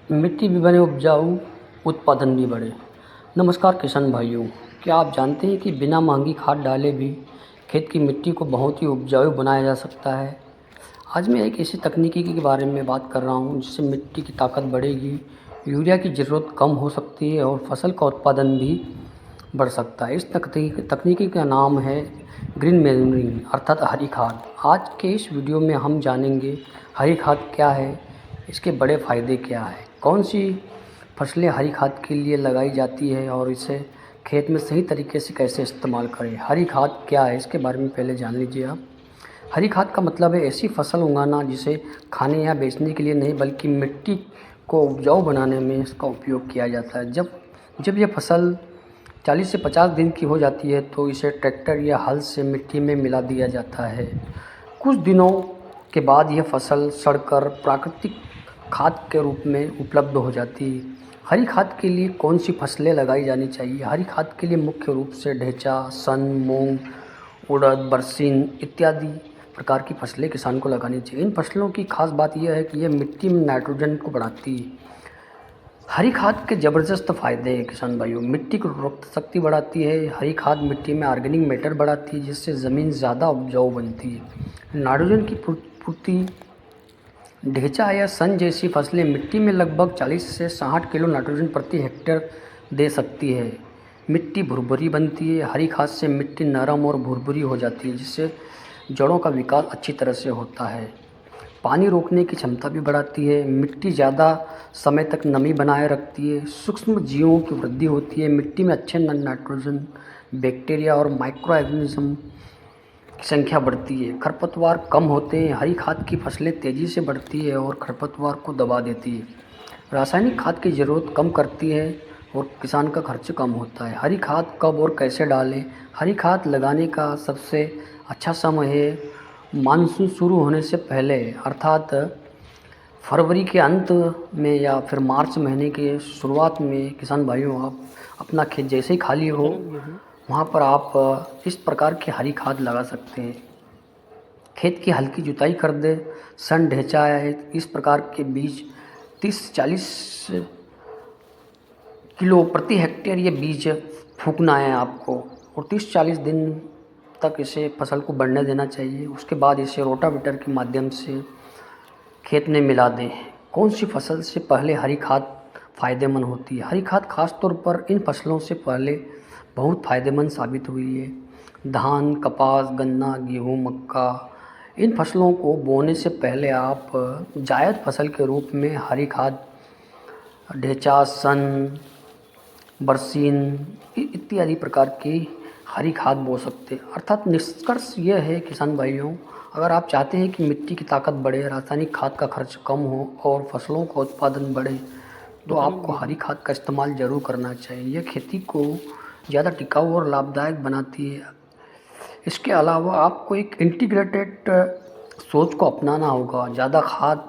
मिट्टी भी बने उपजाऊ, उत्पादन भी बढ़े। नमस्कार किसान भाइयों, क्या आप जानते हैं कि बिना महंगी खाद डाले भी खेत की मिट्टी को बहुत ही उपजाऊ बनाया जा सकता है। आज मैं एक ऐसी तकनीकी के बारे में बात कर रहा हूँ जिससे मिट्टी की ताकत बढ़ेगी, यूरिया की ज़रूरत कम हो सकती है और फसल का उत्पादन भी बढ़ सकता है। इस तकनीकी का नाम है ग्रीन मैन्यूरिंग अर्थात हरी खाद। आज के इस वीडियो में हम जानेंगे हरी खाद क्या है, इसके बड़े फ़ायदे क्या हैं, कौन सी फसलें हरी खाद के लिए लगाई जाती है और इसे खेत में सही तरीके से कैसे इस्तेमाल करें। हरी खाद क्या है इसके बारे में पहले जान लीजिए आप। हरी खाद का मतलब है ऐसी फसल उगाना जिसे खाने या बेचने के लिए नहीं बल्कि मिट्टी को उपजाऊ बनाने में इसका उपयोग किया जाता है। जब जब यह फसल 40 से 50 दिन की हो जाती है तो इसे ट्रैक्टर या हल से मिट्टी में मिला दिया जाता है। कुछ दिनों के बाद यह फसल सड़कर प्राकृतिक खाद के रूप में उपलब्ध हो जाती है। हरी खाद के लिए कौन सी फसलें लगाई जानी चाहिए? हरी खाद के लिए मुख्य रूप से ढेंचा, सन, मूंग, उड़द, बरसीन इत्यादि प्रकार की फसलें किसान को लगानी चाहिए। इन फसलों की खास बात यह है कि यह मिट्टी में नाइट्रोजन को बढ़ाती है। हरी खाद के ज़बरदस्त फ़ायदे हैं किसान भाइयों। मिट्टी की उर्वरक शक्ति बढ़ाती है। हरी खाद मिट्टी में ऑर्गेनिक मैटर बढ़ाती है जिससे ज़मीन ज़्यादा उपजाऊ बनती है। नाइट्रोजन की पूर्ति, ढेंचा या सन जैसी फसलें मिट्टी में लगभग 40 से 60 किलो नाइट्रोजन प्रति हेक्टेयर दे सकती है। मिट्टी भुरभुरी बनती है। हरी खाद से मिट्टी नरम और भुरभुरी हो जाती है जिससे जड़ों का विकास अच्छी तरह से होता है। पानी रोकने की क्षमता भी बढ़ाती है। मिट्टी ज़्यादा समय तक नमी बनाए रखती है। सूक्ष्म जीवों की वृद्धि होती है। मिट्टी में अच्छे नाइट्रोजन, बैक्टीरिया और माइक्रो ऑर्गेनिज्म की संख्या बढ़ती है। खरपतवार कम होते हैं। हरी खाद की फसलें तेज़ी से बढ़ती है और खरपतवार को दबा देती है। रासायनिक खाद की ज़रूरत कम करती है और किसान का खर्च कम होता है। हरी खाद कब और कैसे डालें? हरी खाद लगाने का सबसे अच्छा समय है मानसून शुरू होने से पहले, अर्थात फरवरी के अंत में या फिर मार्च महीने के शुरुआत में। किसान भाइयों, आप अपना खेत जैसे ही खाली हो वहाँ पर आप इस प्रकार की हरी खाद लगा सकते हैं। खेत की हल्की जुताई कर दे। सन, ढेंचा है इस प्रकार के बीज 30-40 किलो प्रति हेक्टेयर ये बीज फूकना है आपको और 30-40 दिन तक इसे फसल को बढ़ने देना चाहिए। उसके बाद इसे रोटावेटर के माध्यम से खेत में मिला दें। कौन सी फसल से पहले हरी खाद फ़ायदेमंद होती है? हरी खाद खास तौर पर इन फसलों से पहले बहुत फ़ायदेमंद साबित हुई है। धान, कपास, गन्ना, गेहूँ, मक्का इन फसलों को बोने से पहले आप जायद फसल के रूप में हरी खाद ढेंचा, सन, बरसीन इत्यादि प्रकार की हरी खाद बो सकते हैं। अर्थात निष्कर्ष यह है किसान भाइयों, अगर आप चाहते हैं कि मिट्टी की ताकत बढ़े, रासायनिक खाद का खर्च कम हो और फसलों का उत्पादन बढ़े तो आपको हरी खाद का इस्तेमाल ज़रूर करना चाहिए। यह खेती को ज़्यादा टिकाऊ और लाभदायक बनाती है। इसके अलावा आपको एक इंटीग्रेटेड सोच को अपनाना होगा। ज़्यादा खाद,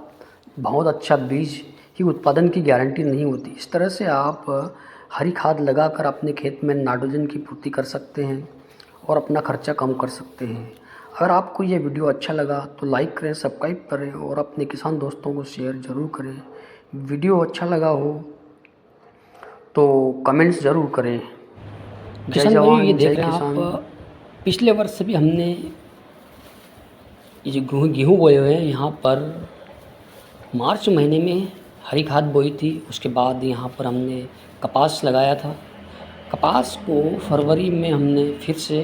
बहुत अच्छा बीज की उत्पादन की गारंटी नहीं होती। इस तरह से आप हरी खाद लगाकर अपने खेत में नाइट्रोजन की पूर्ति कर सकते हैं और अपना खर्चा कम कर सकते हैं। अगर आपको ये वीडियो अच्छा लगा तो लाइक करें, सब्सक्राइब करें और अपने किसान दोस्तों को शेयर ज़रूर करें। वीडियो अच्छा लगा हो तो कमेंट्स ज़रूर करें। जय किसान भाइयों, ये जवान, देख जय रहे हैं किसान। आप, पिछले वर्ष भी हमने ये जो गेहूँ बोए हुए हैं यहाँ पर मार्च महीने में हरी खाद बोई थी। उसके बाद यहाँ पर हमने कपास लगाया था। कपास को फरवरी में हमने फिर से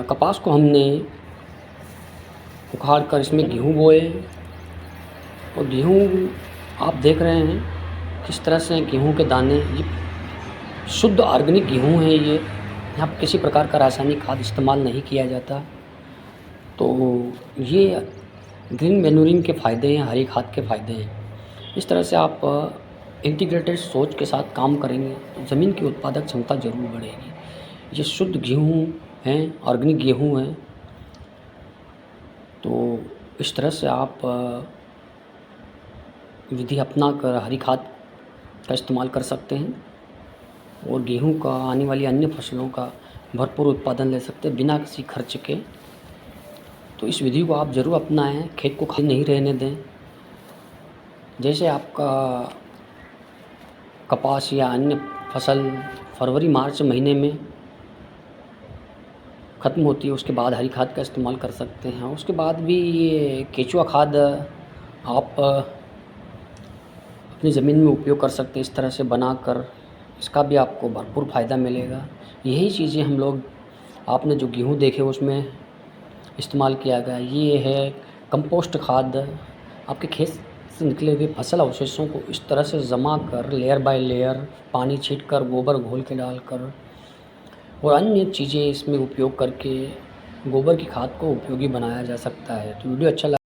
कपास को हमने उखाड़ कर इसमें गेहूँ बोए और गेहूँ आप देख रहे हैं किस तरह से गेहूँ के दाने, ये शुद्ध ऑर्गेनिक गेहूँ है। ये यहाँ पर किसी प्रकार का रासायनिक खाद इस्तेमाल नहीं किया जाता। तो ये ग्रीन मैन्यूरिंग के फ़ायदे हैं, हरी खाद के फ़ायदे हैं। इस तरह से आप इंटीग्रेटेड सोच के साथ काम करेंगे तो ज़मीन की उत्पादक क्षमता ज़रूर बढ़ेगी। ये शुद्ध गेहूँ हैं, ऑर्गेनिक गेहूँ हैं। तो इस तरह से आप विधि अपना कर हरी खाद का इस्तेमाल कर सकते हैं और गेहूँ का, आने वाली अन्य फसलों का भरपूर उत्पादन ले सकते हैं बिना किसी खर्च के। तो इस विधि को आप ज़रूर अपनाएं, खेत को खाली नहीं रहने दें। जैसे आपका कपास या अन्य फसल फरवरी मार्च महीने में ख़त्म होती है, उसके बाद हरी खाद का इस्तेमाल कर सकते हैं। उसके बाद भी ये केचुआ खाद आप अपनी ज़मीन में उपयोग कर सकते हैं, इस तरह से बनाकर, इसका भी आपको भरपूर फ़ायदा मिलेगा। यही चीज़ें हम लोग आपने जो गेहूँ देखे उसमें इस्तेमाल किया गया। ये है कंपोस्ट खाद, आपके खेत से निकले हुए फसल अवशेषों को इस तरह से जमा कर लेयर बाय लेयर पानी छींटकर गोबर घोल के डालकर और अन्य चीज़ें इसमें उपयोग करके गोबर की खाद को उपयोगी बनाया जा सकता है। तो वीडियो अच्छा लगा